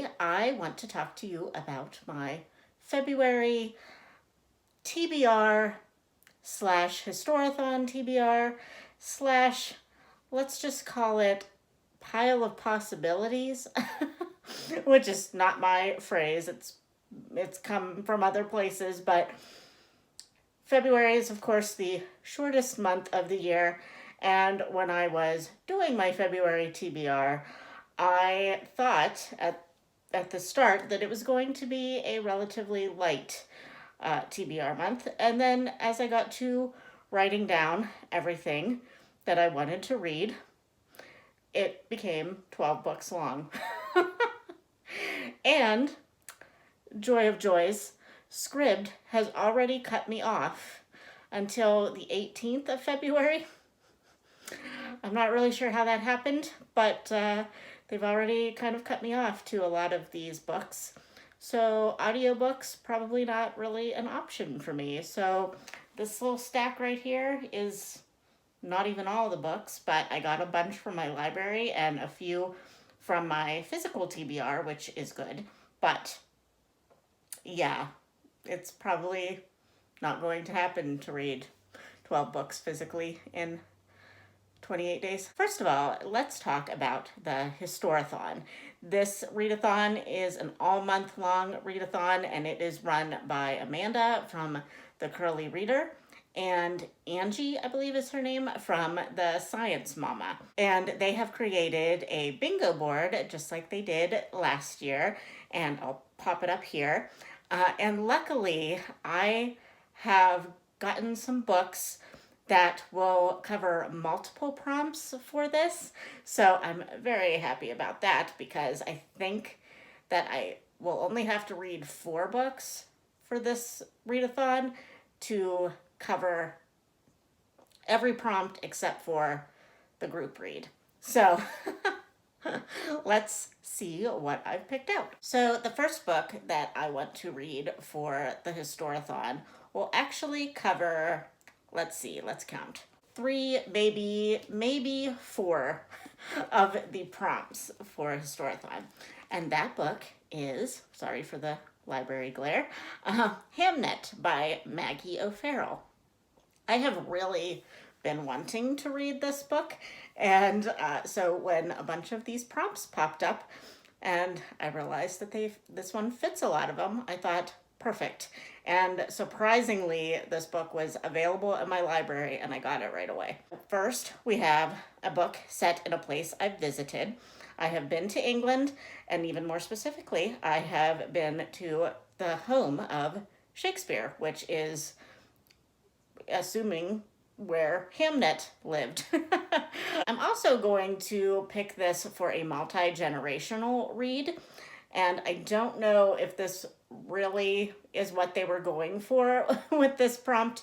today I want to talk to you about my February TBR slash Historiathon TBR slash, let's just call it pile of possibilities, which is not my phrase. It's come from other places, but February is, of course, the shortest month of the year. And when I was doing my February TBR, I thought at the start that it was going to be a relatively light TBR month. And then as I got to writing down everything that I wanted to read, it became 12 books long. And joy of joys, Scribd has already cut me off until the 18th of February. I'm not really sure how that happened, but they've already kind of cut me off to a lot of these books. So audiobooks, probably not really an option for me. So this little stack right here is not even all the books, but I got a bunch from my library and a few from my physical TBR, which is good. But yeah, it's probably not going to happen to read 12 books physically in 28 days. First of all, let's talk about the Historiathon. This readathon is an all-month-long readathon, and it is run by Amanda from The Curly Reader and Angie, I believe is her name, from The Science Mama. And they have created a bingo board just like they did last year, and I'll pop it up here. And luckily, I have gotten some books that will cover multiple prompts for this. So I'm very happy about that because I think that I will only have to read 4 books for this readathon to cover every prompt except for the group read. So let's see what I've picked out. So the first book that I want to read for the Historiathon will actually cover, let's see, let's count, 3, maybe 4 of the prompts for Historiathon. And that book is, sorry for the library glare, Hamnet by Maggie O'Farrell. I have really been wanting to read this book, and so when a bunch of these prompts popped up and I realized that this one fits a lot of them, I thought, perfect. And surprisingly, this book was available in my library and I got it right away. First, we have a book set in a place I've visited. I have been to England, and even more specifically, I have been to the home of Shakespeare, which is, assuming, where Hamnet lived. I'm also going to pick this for a multi-generational read, and I don't know if this really is what they were going for with this prompt,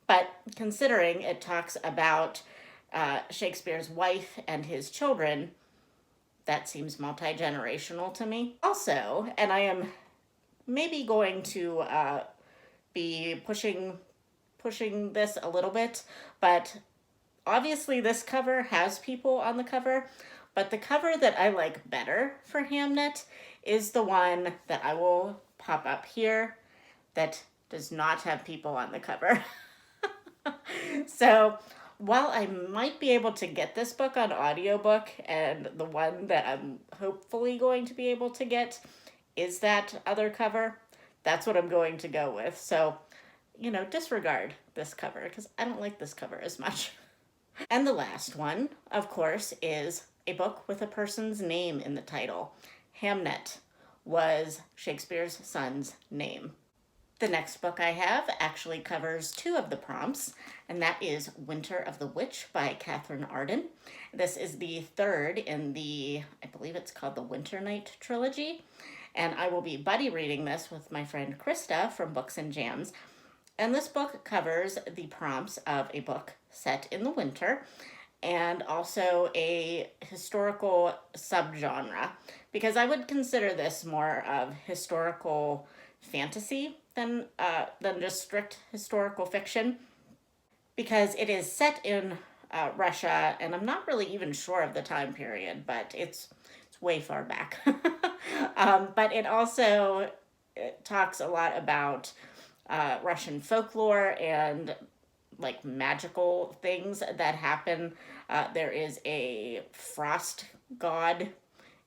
but considering it talks about Shakespeare's wife and his children, that seems multi-generational to me. Also, and I am maybe going to be pushing this a little bit, but obviously this cover has people on the cover, but the cover that I like better for Hamnet is the one that I will pop up here that does not have people on the cover. So while I might be able to get this book on audiobook, and the one that I'm hopefully going to be able to get is that other cover, that's what I'm going to go with. So, you know, disregard this cover because I don't like this cover as much. And the last one, of course, is a book with a person's name in the title. Hamnet was Shakespeare's son's name. The next book I have actually covers 2 of the prompts, and that is Winter of the Witch by Katherine Arden. This is the 3rd in the, I believe it's called the Winter Night trilogy, and I will be buddy reading this with my friend Krista from Books and Jams. And this book covers the prompts of a book set in the winter and also a historical subgenre, because I would consider this more of historical fantasy than just strict historical fiction, because it is set in Russia, and I'm not really even sure of the time period, but it's way far back. But it talks a lot about Russian folklore and like magical things that happen. There is a frost god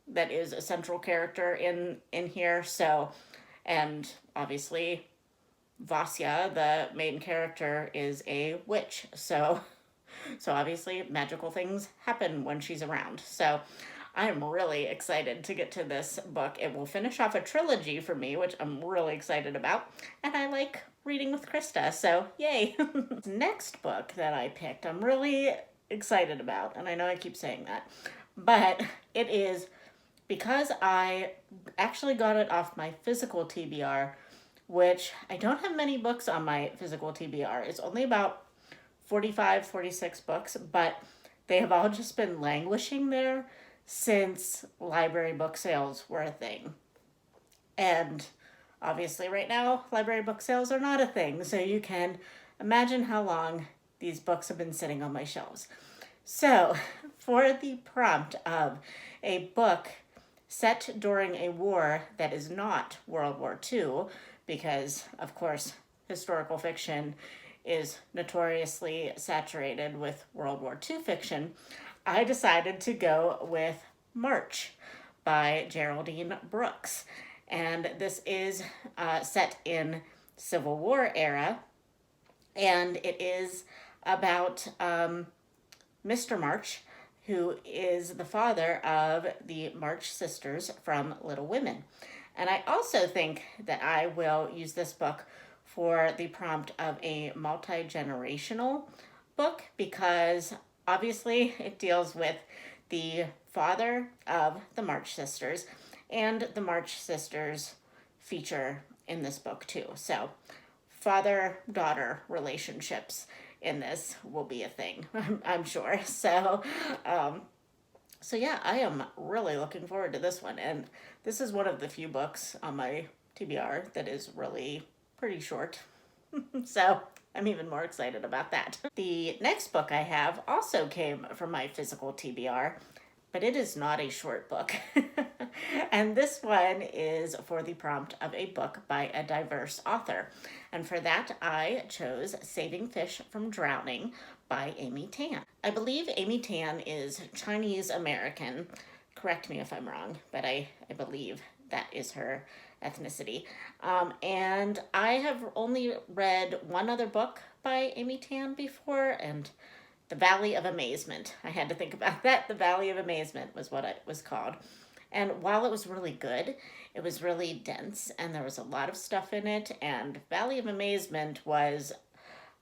that is a central character in here. So, and obviously Vasya, the main character, is a witch. So obviously magical things happen when she's around. So I'm really excited to get to this book. It will finish off a trilogy for me, which I'm really excited about. And I like reading with Krista, so yay. Next book that I picked, I'm really excited about, and I know I keep saying that, but it is because I actually got it off my physical TBR, which I don't have many books on my physical TBR. It's only about 45, 46 books, but they have all just been languishing there since library book sales were a thing. And obviously, right now, library book sales are not a thing, so you can imagine how long these books have been sitting on my shelves. So, for the prompt of a book set during a war that is not World War II, because, of course, historical fiction is notoriously saturated with World War II fiction, I decided to go with March by Geraldine Brooks. And this is set in Civil War era, and it is about Mr. March, who is the father of the March sisters from Little Women. And I also think that I will use this book for the prompt of a multi-generational book, because obviously it deals with the father of the March sisters, and the March sisters feature in this book too. So father-daughter relationships in this will be a thing, I'm sure. So yeah, I am really looking forward to this one. And this is one of the few books on my TBR that is really pretty short. So I'm even more excited about that. The next book I have also came from my physical TBR, but it is not a short book. And this one is for the prompt of a book by a diverse author. And for that, I chose Saving Fish from Drowning by Amy Tan. I believe Amy Tan is Chinese American. Correct me if I'm wrong, but I believe that is her ethnicity. And I have only read one other book by Amy Tan before, and The Valley of Amazement. I had to think about that. The Valley of Amazement was what it was called. And while it was really good, it was really dense and there was a lot of stuff in it. And Valley of Amazement was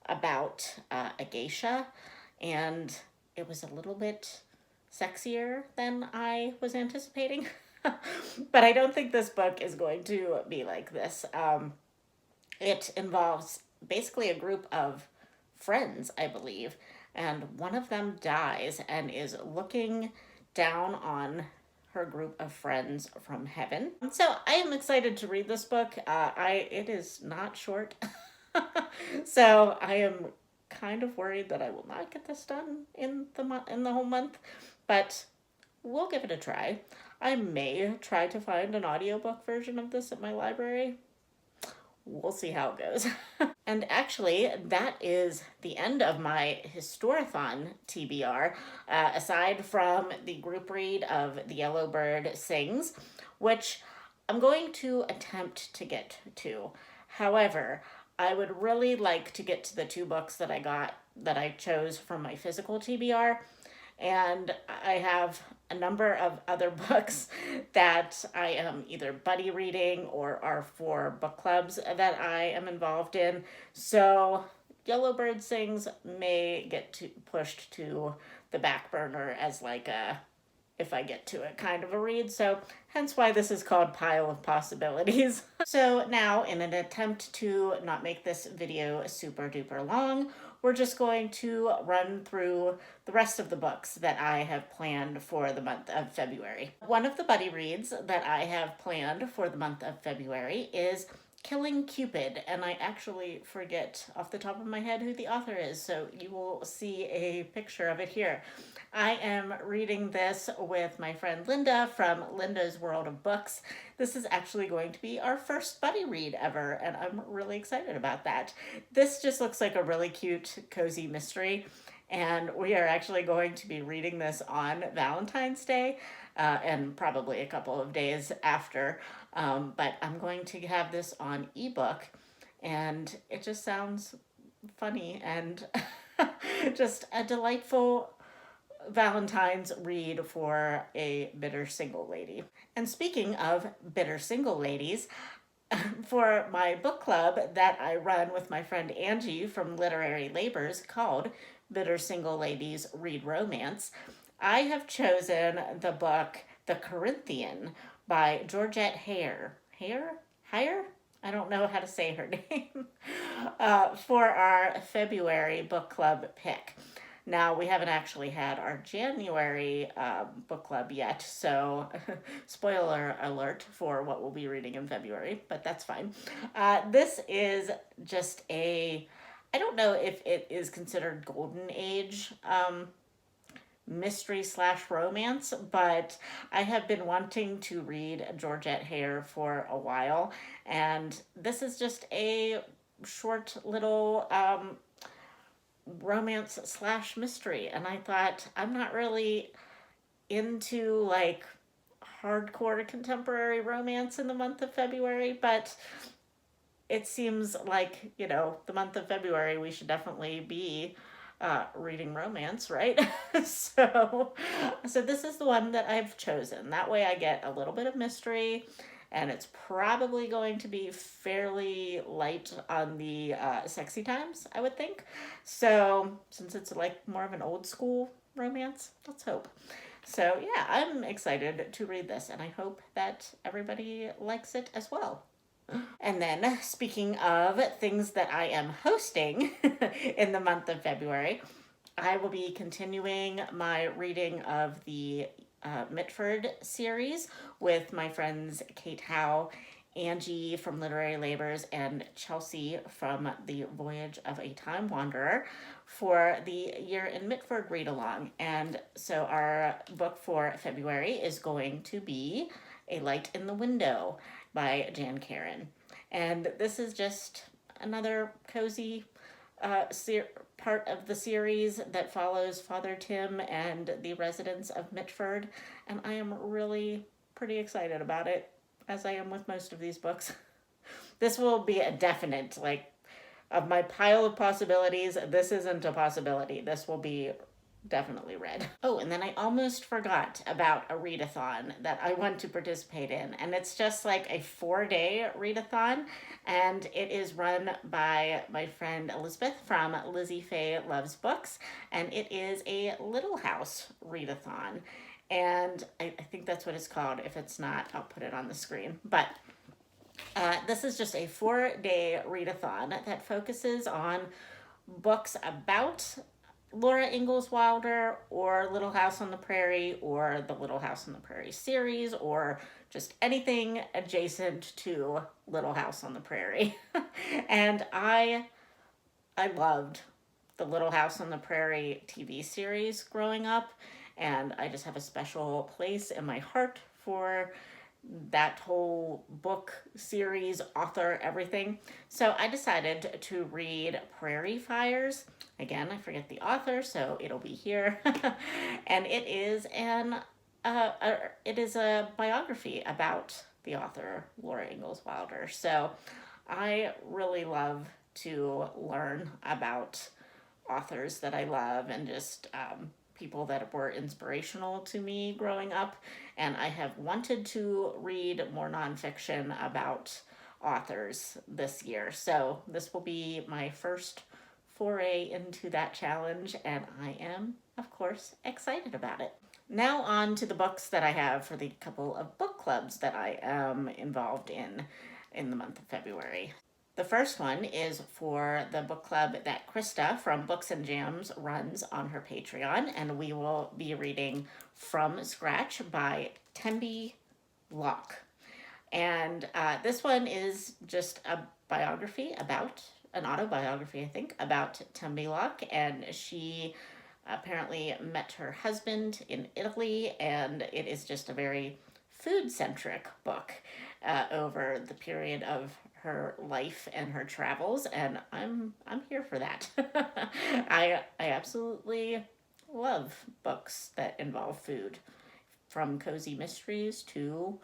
about a geisha, and it was a little bit sexier than I was anticipating. But I don't think this book is going to be like this. It involves basically a group of friends, I believe, and one of them dies and is looking down on her group of friends from heaven. So I am excited to read this book. It is not short, so I am kind of worried that I will not get this done in the whole month, but we'll give it a try. I may try to find an audiobook version of this at my library. We'll see how it goes. And actually, that is the end of my Historiathon TBR, aside from the group read of The Yellow Bird Sings, which I'm going to attempt to get to. However, I would really like to get to the two books that I chose from my physical TBR. And I have a number of other books that I am either buddy reading or are for book clubs that I am involved in. So Yellowbird Sings may get pushed to the back burner as like a, if I get to it, kind of a read. So hence why this is called Pile of Possibilities. So now, in an attempt to not make this video super duper long, we're just going to run through the rest of the books that I have planned for the month of February. One of the buddy reads that I have planned for the month of February is Killing Cupid, and I actually forget off the top of my head who the author is, so you will see a picture of it here. I am reading this with my friend Linda from Linda's World of Books. This is actually going to be our first buddy read ever, and I'm really excited about that. This just looks like a really cute, cozy mystery, and we are actually going to be reading this on Valentine's Day. And probably a couple of days after. But I'm going to have this on ebook, and it just sounds funny and just a delightful Valentine's read for a bitter single lady. And speaking of bitter single ladies, for my book club that I run with my friend Angie from Literary Labors called Bitter Single Ladies Read Romance, I have chosen the book The Corinthian by Georgette Hare. Hare? I don't know how to say her name. For our February book club pick. Now, we haven't actually had our January book club yet, so spoiler alert for what we'll be reading in February, but that's fine. This is just I don't know if it is considered golden age mystery slash romance, but I have been wanting to read Georgette Hare for a while, and this is just a short little romance slash mystery, and I thought, I'm not really into like hardcore contemporary romance in the month of February, but it seems like, the month of February we should definitely be reading romance, right? so this is the one that I've chosen. That way I get a little bit of mystery, and it's probably going to be fairly light on the sexy times, I would think. So since it's like more of an old school romance, let's hope. So yeah, I'm excited to read this, and I hope that everybody likes it as well. And then, speaking of things that I am hosting in the month of February, I will be continuing my reading of the Mitford series with my friends Kate Howe, Angie from Literary Labors, and Chelsea from The Voyage of a Time Wanderer for the Year in Mitford read along. And so our book for February is going to be A Light in the Window by Jan Karon. And this is just another cozy part of the series that follows Father Tim and the residents of Mitford, and I am really pretty excited about it, as I am with most of these books. This will be a definite, of my pile of possibilities, this isn't a possibility. This will be definitely read. Oh, and then I almost forgot about a readathon that I want to participate in, and it's just like a 4-day readathon, and it is run by my friend Elizabeth from Lizzie Faye Loves Books, and it is a Little House readathon, and I think that's what it's called. If it's not, I'll put it on the screen, but this is just a 4-day readathon that focuses on books about Laura Ingalls Wilder, or Little House on the Prairie, or the Little House on the Prairie series, or just anything adjacent to Little House on the Prairie. And I loved the Little House on the Prairie TV series growing up, and I just have a special place in my heart for that whole book series, author, everything. So I decided to read Prairie Fires. Again, I forget the author, so it'll be here. And it is a biography about the author, Laura Ingalls Wilder. So I really love to learn about authors that I love, and just people that were inspirational to me growing up. And I have wanted to read more nonfiction about authors this year. So this will be my first foray into that challenge, and I am, of course, excited about it. Now on to the books that I have for the couple of book clubs that I am involved in the month of February. The first one is for the book club that Krista from Books and Jams runs on her Patreon, and we will be reading From Scratch by Tembi Locke. And this one is just a biography about, an autobiography, I think, about Tembilock. And she apparently met her husband in Italy, and it is just a very food-centric book over the period of her life and her travels, and I'm here for that. I absolutely love books that involve food, from cozy mysteries to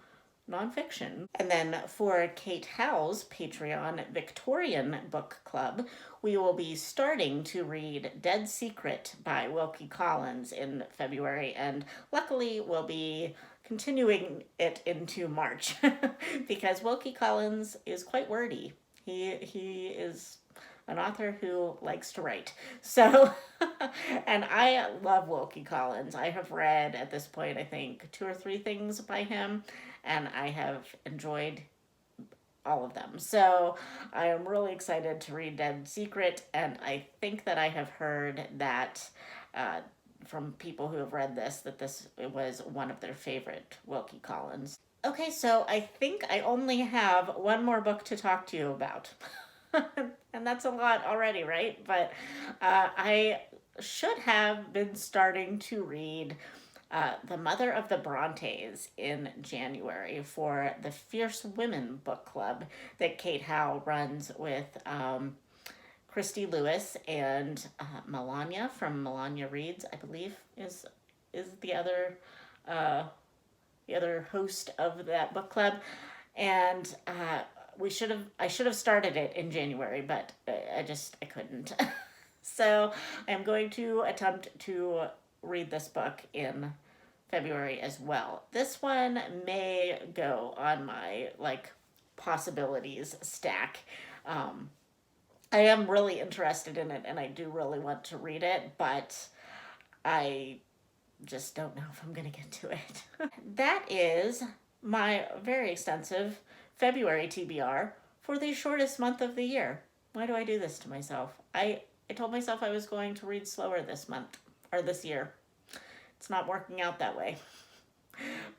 nonfiction. And then for Kate Howell's Patreon Victorian Book Club, we will be starting to read Dead Secret by Wilkie Collins in February, and luckily we'll be continuing it into March because Wilkie Collins is quite wordy. He is an author who likes to write. So, and I love Wilkie Collins. I have read at this point, I think, 2 or 3 things by him, and I have enjoyed all of them. So I am really excited to read Dead Secret, and I think that I have heard that from people who have read this that this was one of their favorite Wilkie Collins. Okay, so I think I only have one more book to talk to you about. And that's a lot already, right? But I should have been starting to read The Mother of the Brontes in January for the Fierce Women book club that Kate Howe runs with Christy Lewis and Melania from Melania Reads, I believe, is uh, the other host of that book club. And I should have started it in January, but I couldn't. So I'm going to attempt to read this book in February as well. This one may go on my like possibilities stack. Um, I am really interested in it and I do really want to read it, but I just don't know if I'm going to get to it. That is my very extensive February TBR for the shortest month of the year. Why do I do this to myself? I told myself I was going to read slower this month or this year. It's not working out that way.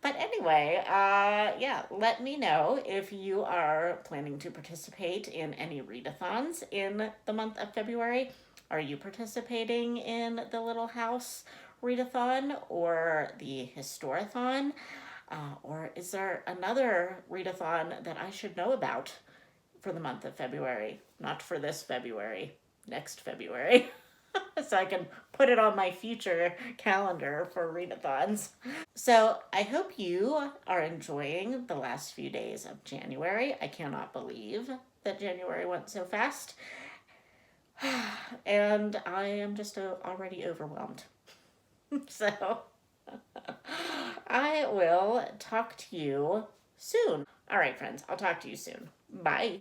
But anyway, yeah, let me know if you are planning to participate in any readathons in the month of February. Are you participating in the Little House readathon or the Historiathon? Or is there another readathon that I should know about for the month of February? Not for this February, next February. So I can put it on my future calendar for readathons. So I hope you are enjoying the last few days of January. I cannot believe that January went so fast. And I am just already overwhelmed. So I will talk to you soon. All right, friends, I'll talk to you soon. Bye.